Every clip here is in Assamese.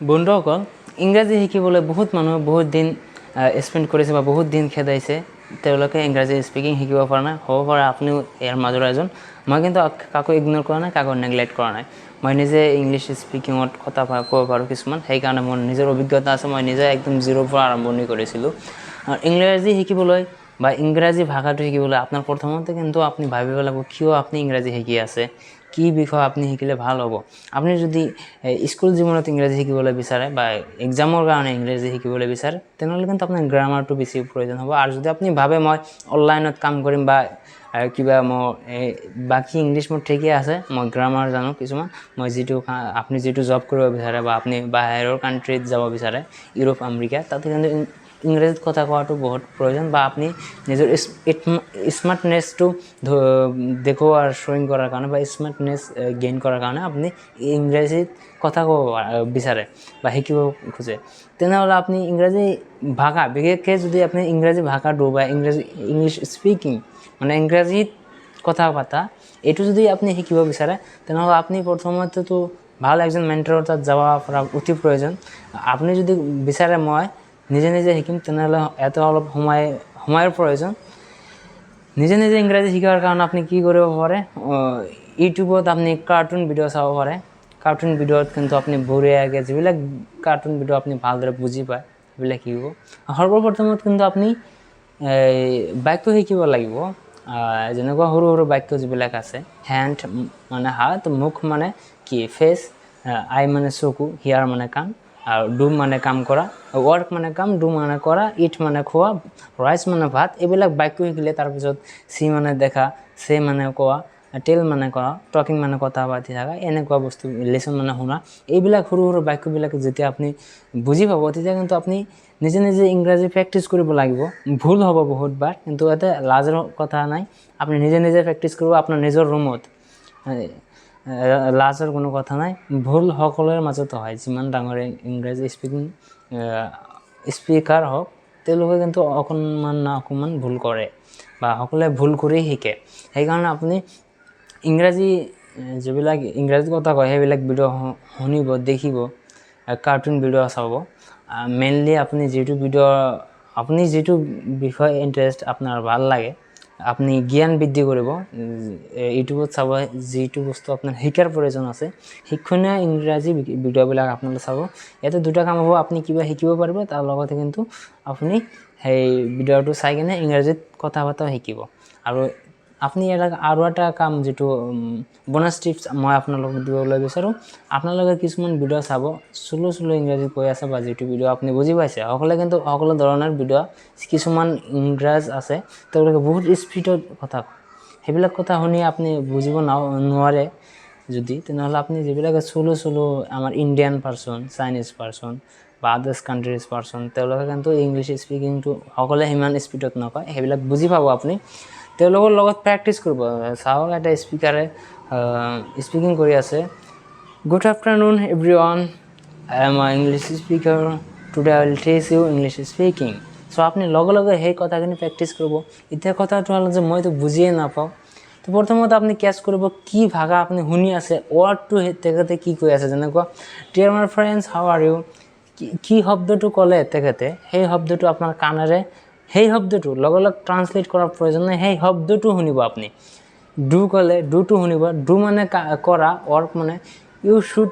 বন্ধুসকল ইংৰাজী শিকিবলৈ বহুত মানুহে বহুত দিন স্পেণ্ড কৰিছে বা বহুত দিন খেদাইছে তেওঁলোকে ইংৰাজী স্পিকিং শিকিব পৰা নাই হ'ব পাৰে আপুনিও ইয়াৰ মাজৰ এজন মই কিন্তু কাকো ইগনোৰ কৰা নাই কাকো নেগলেক্ট কৰা নাই মই নিজে ইংলিছ স্পিকিঙত কথা ক'ব পাৰোঁ কিছুমান সেইকাৰণে মোৰ নিজৰ অভিজ্ঞতা আছে মই নিজে একদম জিৰোৰ পৰা আৰম্ভণি কৰিছিলোঁ ইংৰাজী শিকিবলৈ বা ইংৰাজী ভাষাটো শিকিবলৈ আপোনাৰ প্ৰথমতে কিন্তু আপুনি ভাবিব লাগিব কিয় আপুনি ইংৰাজী শিকি আছে কি বিষয় আপনি শিকিলে ভাল হ'ব আপনি যদি স্কুল জীৱনত ইংৰাজী শিকিবলৈ বিচাৰে বা এক্সামৰ কাৰণে ইংৰাজী শিকিবলৈ বিচাৰে তেনেহ'লে কিন্তু আপোনাৰ গ্ৰামাৰটো বেছি প্ৰয়োজন হ'ব আৰু যদি আপুনি ভাবে মই অনলাইনত কাম কৰিম বা কিবা মই বাকি ইংলিছ মোৰ ঠিকই আছে মই গ্ৰামাৰ জানো কিছুমান মই যেটো আপনি যেটো জব কৰিব বিচাৰে বা আপনি বাহিৰৰ কান্ট্ৰিত যাব বিচাৰে ইউৰোপ আমেৰিকা তাতে কিন্তু ইংৰাজীত কথা কোৱাটো বহুত প্ৰয়োজন বা আপনি নিজৰ স্মাৰ্টনেছটো দেখুওৱাৰ শ্বোয়িং কৰাৰ কাৰণে বা স্মাৰ্টনেছ গেইন কৰাৰ কাৰণে আপনি ইংৰাজীত কথা ক'ব বিচাৰে বা শিকিব খোজে তেনেহ'লে আপনি ইংৰাজী ভাষা বিশেষকৈ যদি আপনি ইংৰাজী ভাষাটো বা ইংলিছ স্পিকিং মানে ইংৰাজীত কথা পতা এইটো যদি আপনি শিকিব বিচাৰে তেনেহ'লে আপনি প্ৰথমতেতো ভাল একজন মেণ্টৰৰ তাত যাব পৰা অতি প্ৰয়োজন আপনি যদি বিচাৰে মই নিজে নিজে শিকিম তেনেহ'লে এত অলপ সময়ৰ প্ৰয়োজন নিজে নিজে ইংৰাজী শিকাৰ কাৰণে আপনি কি কৰিব পাৰে ইউটিউবত আপনি কাৰ্টুন ভিডিঅ' চাব পাৰে কাৰ্টুন ভিডিঅ'ত কিন্তু আপনি বঢ়িয়াকৈ যিবিলাক কাৰ্টুন ভিডিঅ' আপনি ভালদৰে বুজি পায় সেইবিলাক শিকিব সৰ্বপ্ৰথমত কিন্তু আপনি বাক্য শিকিব লাগিব যেনেকুৱা সৰু সৰু বাক্য যিবিলাক আছে হেণ্ড মানে হাত মুখ মানে কি ফেচ আই মানে চকু হিয়াৰ মানে কাণ আৰু ডু মানে কাম কৰা ৱৰ্ক মানে কাম ডু মানে কৰা ইট মানে খোৱা ৰাইচ মানে ভাত এইবিলাক বাক্য শিকিলে তাৰপিছত সি মানে দেখা সে মানে কোৱা টেল মানে কৰা টকিং মানে কথা পাতি থকা এনেকুৱা বস্তু লেসন মানে শুনা এইবিলাক সৰু সৰু বাক্যবিলাক যেতিয়া আপনি বুজি পাব তেতিয়া কিন্তু আপনি নিজে নিজে ইংৰাজী প্ৰেক্টিছ কৰিব লাগিব ভুল হ'ব বহুতবাৰ কিন্তু এতে লাজৰ কথা নাই আপনি নিজে নিজে প্ৰেক্টিছ কৰিব আপোনাৰ নিজৰ ৰুমত লাজৰ কোনো কথা নাই ভুল সকলোৰে মাজত হয় যিমান ডাঙৰ ইংৰাজী স্পিকাৰ হওক তেওঁলোকে কিন্তু অকণমান ভুল কৰে বা সকলোৱে ভুল কৰি শিকে সেইকাৰণে আপুনি ইংৰাজী যিবিলাক ইংৰাজী কথা কয় সেইবিলাক ভিডিঅ' শুনিব দেখিব কাৰ্টুন ভিডিঅ' চাব মেইনলি আপুনি যিটো বিষয় ইন্টাৰেষ্ট আপোনাৰ ভাল লাগে আপনি জ্ঞান বৃদ্ধি কৰিব ইউটিউবত চাব যিটো বস্তু আপোনাৰ শিকাৰ প্ৰয়োজন আছে শিক্ষণীয় ইংৰাজী ভিডিঅ'বিলাক আপোনালোকে চাব এতে দুটা কাম হ'ব আপনি কিবা শিকিব পাৰিব তাৰ লগতে কিন্তু আপুনি সেই ভিডিঅ'টো চাই কিনে ইংৰাজীত কথা পতা শিকিব আৰু আপনি আৰু এটা কাম যেটো বোনাস টিপস মই আপোনালোকক দিবলৈ বিচাৰো আপোনালোকে কিছুমান ভিডিঅ' চাব স্লো ইংৰাজী কৈ আছে বা যেটো ভিডিঅ' আপুনি বুজি পাইছে সকলো ধৰণৰ ভিডিঅ' কিছুমান ইংৰাজ আছে তেওঁলোকে বহুত স্পিডত কথা কয় সেইবিলাক কথা শুনি আপনি বুজিব নোৱাৰে যদি তেনেহ'লে আপনি যিবিলাক স্লো আমাৰ ইণ্ডিয়ান পাৰসন চাইনিজ পাৰসন বা আদাৰ্স কান্ট্ৰিজ পাৰসন তেওঁলোকে কিন্তু ইংলিছ স্পিকিংটো সকলে হিমান স্পিডত নকয় সেইবিলাক বুজি পাব আপনি তেওঁলোকৰ লগত প্ৰেক্টিছ কৰিব চাওক এটা স্পিকাৰে স্পিকিং কৰি আছে good afternoon everyone I am a English speaker today I will টিচ ইউ ইংলিছ স্পিকিং সো আপনি লগে সেই কথাখিনি প্ৰেক্টিছ কৰিব এতিয়া কথাটো হ'ল যে মইতো বুজিয়ে নাপাওঁ তো প্ৰথমতে আপনি কেচ কৰিব কি ভাষা আপনি শুনি আছে ৱৰ্ডটো তেখেতে কি কৈ আছে যেনেকুৱা dear my friends how are you কি শব্দটো ক'লে তেখেতে সেই শব্দটো আপোনাৰ কাণেৰে সেই শব্দটো লগ ট্ৰান্সলেট কৰাৰ প্ৰয়োজন নাই সেই শব্দটো শুনিব আপনি ডু ক'লে ডুটো শুনিব ডু মানে কৰা ৱৰ্ক মানে ইউ শুড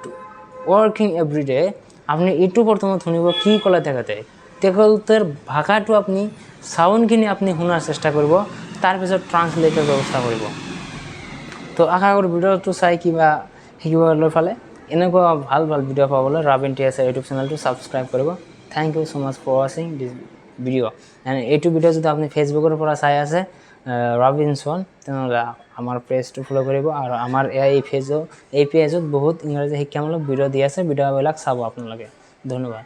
ৱৰ্কিং এভৰিডে আপনি এইটো প্ৰথমত শুনিব কি ক'লে তেখেতৰ ভাষাটো আপনি সাউণ্ডখিনি আপনি শুনাৰ চেষ্টা কৰিব তাৰপিছত ট্ৰান্সলেটৰ ব্যৱস্থা কৰিব তো আশা কৰোঁ ভিডিঅ'টো চাই কিবা শিকিবলৈ পালে এনেকুৱা ভাল ভিডিঅ' পাবলৈ ৰাবিন টিএছ ইউটিউব চেনেলটো ছাবস্ক্ৰাইব কৰিব thank you so much for ৱাচিং দিছ ভিডিঅ' এণ্ড এইটো ভিডিঅ' যদি আপুনি ফেচবুকৰ পৰা চাই আছে ৰবিনছন তেনেহ'লে আমাৰ পেজটো ফ'ল' কৰিব আৰু আমাৰ এই পেজত বহুত ইংৰাজী শিক্ষামূলক ভিডিঅ' দি আছে ভিডিঅ'বিলাক চাব আপোনালোকে ধন্যবাদ